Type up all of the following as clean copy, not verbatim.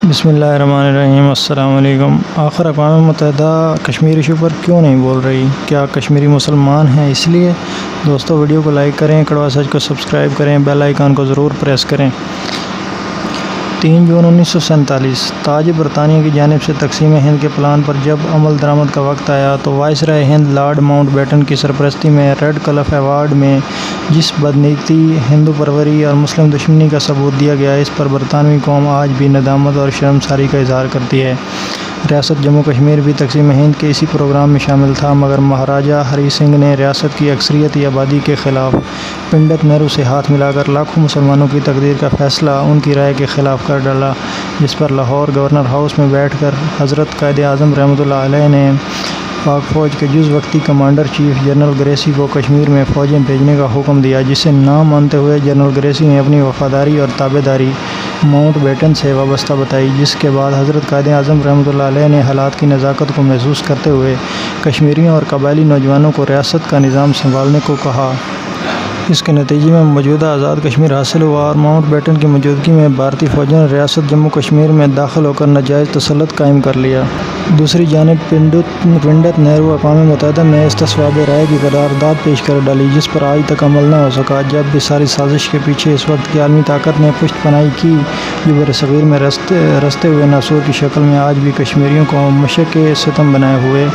بسم اللہ الرحمن الرحیم۔ السلام علیکم۔ آخر اقوام متحدہ کشمیر ایشو پر کیوں نہیں بول رہی؟ کیا کشمیری مسلمان ہیں اس لیے؟ دوستو ویڈیو کو لائک کریں، کڑوا سچ کو سبسکرائب کریں، بیل آئیکن کو ضرور پریس کریں۔ 3 جون 1947 تاج برطانیہ کی جانب سے تقسیم ہند کے پلان پر جب عمل درآمد کا وقت آیا تو وائسرائے ہند لارڈ ماؤنٹ بیٹن کی سرپرستی میں ریڈ کلف ایوارڈ میں جس بدنیتی، ہندو پروری اور مسلم دشمنی کا ثبوت دیا گیا، اس پر برطانوی قوم آج بھی ندامت اور شرمساری کا اظہار کرتی ہے۔ ریاست جموں کشمیر بھی تقسیم ہند کے اسی پروگرام میں شامل تھا، مگر مہاراجا ہری سنگھ نے ریاست کی اکثریتی آبادی کے خلاف پنڈت نہرو سے ہاتھ ملا کر لاکھوں مسلمانوں کی تقدیر کا فیصلہ ان کی رائے کے خلاف کر ڈالا، جس پر لاہور گورنر ہاؤس میں بیٹھ کر حضرت قائد اعظم رحمۃ اللہ علیہ نے پاک فوج کے جز وقتی کمانڈر چیف جنرل گریسی کو کشمیر میں فوجیں بھیجنے کا حکم دیا، جسے نہ مانتے ہوئے جنرل گریسی نے اپنی وفاداری اور تابعداری ماؤنٹ بیٹن سے وابستہ بتائی، جس کے بعد حضرت قائد اعظم رحمۃ اللہ علیہ نے حالات کی نزاکت کو محسوس کرتے ہوئے کشمیریوں اور قبائلی نوجوانوں کو ریاست کا نظام سنبھالنے کو کہا۔ اس کے نتیجے میں موجودہ آزاد کشمیر حاصل ہوا اور ماؤنٹ بیٹن کی موجودگی میں بھارتی فوجوں نے ریاست جموں کشمیر میں داخل ہو کر ناجائز تسلط قائم کر لیا۔ دوسری جانب پنڈت نہرو اقوام متحدہ میں استصواب رائے کی قرارداد پیش کر ڈالی، جس پر آج تک عمل نہ ہو سکا، جب بھی ساری سازش کے پیچھے اس وقت کی عالمی طاقت نے پشت پناہی کی، جو برصغیر میں رستے ہوئے ناسور کی شکل میں آج بھی کشمیریوں کو مشق ستم بنائے ہوئے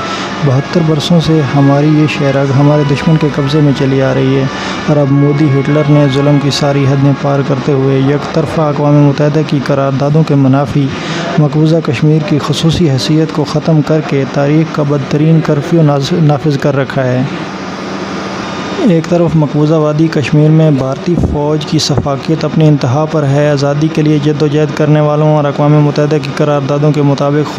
72 برسوں سے ہماری یہ شہرگ ہمارے دشمن کے قبضے میں چلی آ رہی ہے، اور اب مودی ہٹلر نے ظلم کی ساری حدیں پار کرتے ہوئے یک طرفہ اقوام متحدہ کی قراردادوں کے منافی مقبوضہ کشمیر کی خصوصی حیثیت کو ختم کر کے تاریخ کا بدترین کرفیو نافذ کر رکھا ہے۔ ایک طرف مقبوضہ وادی کشمیر میں بھارتی فوج کی سفاکیت اپنی انتہا پر ہے، آزادی کے لیے جدوجہد کرنے والوں اور اقوام متحدہ کی قراردادوں کے مطابق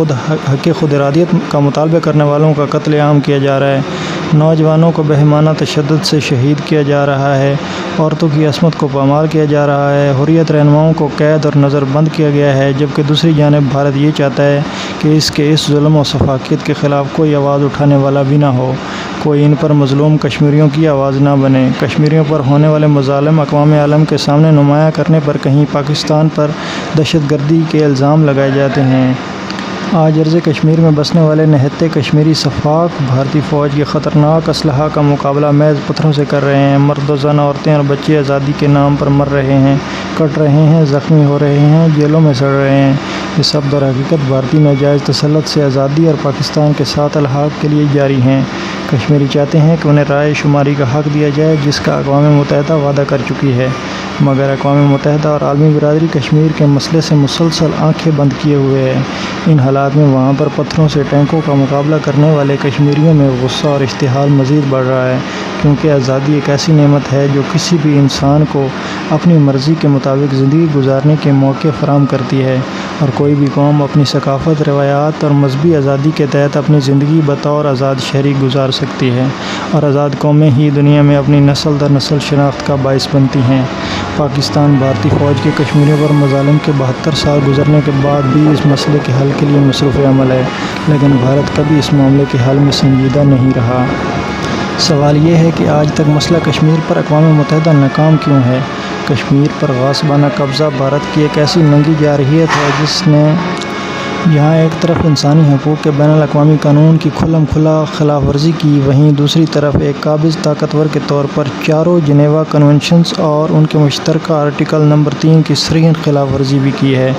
خود ارادیت کا مطالبہ کرنے والوں کا قتل عام کیا جا رہا ہے، نوجوانوں کو بہیمانہ تشدد سے شہید کیا جا رہا ہے، عورتوں کی عصمت کو پامال کیا جا رہا ہے، حریت رہنماؤں کو قید اور نظر بند کیا گیا ہے، جبکہ دوسری جانب بھارت یہ چاہتا ہے کہ اس ظلم و سفاکیت کے خلاف کوئی آواز اٹھانے والا بھی نہ ہو، کوئی ان پر مظلوم کشمیریوں کی آواز نہ بنے۔ کشمیریوں پر ہونے والے مظالم اقوام عالم کے سامنے نمایاں کرنے پر کہیں پاکستان پر دہشت گردی کے الزام لگائے جاتے ہیں۔ آج ارض کشمیر میں بسنے والے نہتے کشمیری صفاق بھارتی فوج کے خطرناک اسلحہ کا مقابلہ محض پتھروں سے کر رہے ہیں۔ مرد و زن، عورتیں اور بچے آزادی کے نام پر مر رہے ہیں، کٹ رہے ہیں، زخمی ہو رہے ہیں، جیلوں میں سڑ رہے ہیں۔ یہ سب در حقیقت بھارتی ناجائز تسلط سے آزادی اور پاکستان کے ساتھ الحاق کے لیے جاری ہیں۔ کشمیری چاہتے ہیں کہ انہیں رائے شماری کا حق دیا جائے، جس کا اقوام متحدہ وعدہ کر چکی ہے، مگر اقوام متحدہ اور عالمی برادری کشمیر کے مسئلے سے مسلسل آنکھیں بند کیے ہوئے ہے۔ ان حالات میں وہاں پر پتھروں سے ٹینکوں کا مقابلہ کرنے والے کشمیریوں میں غصہ اور اشتعال مزید بڑھ رہا ہے، کیونکہ آزادی ایک ایسی نعمت ہے جو کسی بھی انسان کو اپنی مرضی کے مطابق زندگی گزارنے کے موقع فراہم کرتی ہے، اور کوئی بھی قوم اپنی ثقافت، روایات اور مذہبی آزادی کے تحت اپنی زندگی بطور آزاد شہری گزار سکتی ہے، اور آزاد قومیں ہی دنیا میں اپنی نسل در نسل شناخت کا باعث بنتی ہیں۔ پاکستان بھارتی فوج کے کشمیریوں پر مظالم کے 72 سال گزرنے کے بعد بھی اس مسئلے کے حل کے لیے مصروف عمل ہے، لیکن بھارت کبھی اس معاملے کے حل میں سنجیدہ نہیں رہا۔ سوال یہ ہے کہ آج تک مسئلہ کشمیر پر اقوام متحدہ ناکام کیوں ہے؟ کشمیر پر غاصبانہ قبضہ بھارت کی ایک ایسی ننگی جارحیت ہے جس نے یہاں ایک طرف انسانی حقوق کے بین الاقوامی قانون کی کھلم کھلا خلاف ورزی کی، وہیں دوسری طرف ایک قابض طاقتور کے طور پر چاروں جنیوا کنونشنز اور ان کے مشترکہ آرٹیکل نمبر 3 کی صریح خلاف ورزی بھی کی ہے۔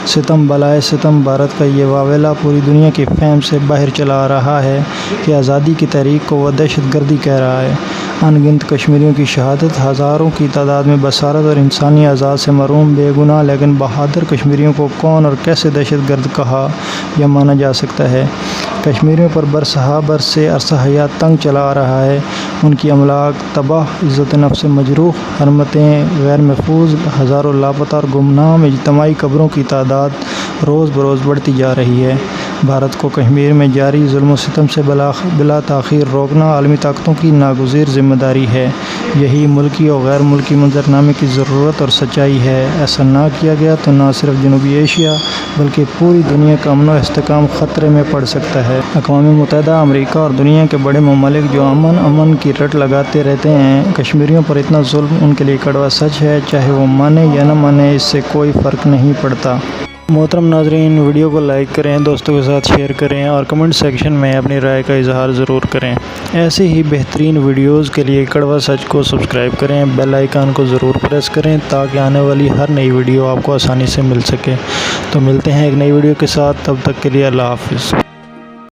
ستم بالائے ستم بھارت کا یہ واویلا پوری دنیا کی فہم سے باہر چلا آ رہا ہے کہ آزادی کی تحریک کو وہ دہشت گردی کہہ رہا ہے۔ ان گنت کشمیریوں کی شہادت، ہزاروں کی تعداد میں بصارت اور انسانی اعزاز سے محروم بے گناہ لیکن بہادر کشمیریوں کو کون اور کیسے دہشت گرد کہا یا مانا جا سکتا ہے؟ کشمیریوں پر برسے عرصہ حیات تنگ چلا آ رہا ہے، ان کی املاک تباہ، عزت نفس مجروح، حرمتیں غیر محفوظ، ہزاروں لاپتہ اور گمنام اجتماعی قبروں کی تعداد روز بروز بڑھتی جا رہی ہے۔ بھارت کو کشمیر میں جاری ظلم و ستم سے بلا تاخیر روکنا عالمی طاقتوں کی ناگزیر ذمہ داری ہے۔ یہی ملکی اور غیر ملکی منظرنامے کی ضرورت اور سچائی ہے۔ ایسا نہ کیا گیا تو نہ صرف جنوبی ایشیا بلکہ پوری دنیا کا امن و استحکام خطرے میں پڑ سکتا ہے۔ اقوام متحدہ، امریکہ اور دنیا کے بڑے ممالک جو امن کی رٹ لگاتے رہتے ہیں، کشمیریوں پر اتنا ظلم ان کے لیے کڑوا سچ ہے، چاہے وہ مانے یا نہ مانے، اس سے کوئی فرق نہیں پڑتا۔ محترم ناظرین، ویڈیو کو لائک کریں، دوستوں کے ساتھ شیئر کریں اور کمنٹ سیکشن میں اپنی رائے کا اظہار ضرور کریں۔ ایسے ہی بہترین ویڈیوز کے لیے کڑوا سچ کو سبسکرائب کریں، بیل آئیکن کو ضرور پریس کریں تاکہ آنے والی ہر نئی ویڈیو آپ کو آسانی سے مل سکے۔ تو ملتے ہیں ایک نئی ویڈیو کے ساتھ، تب تک کے لیے اللہ حافظ۔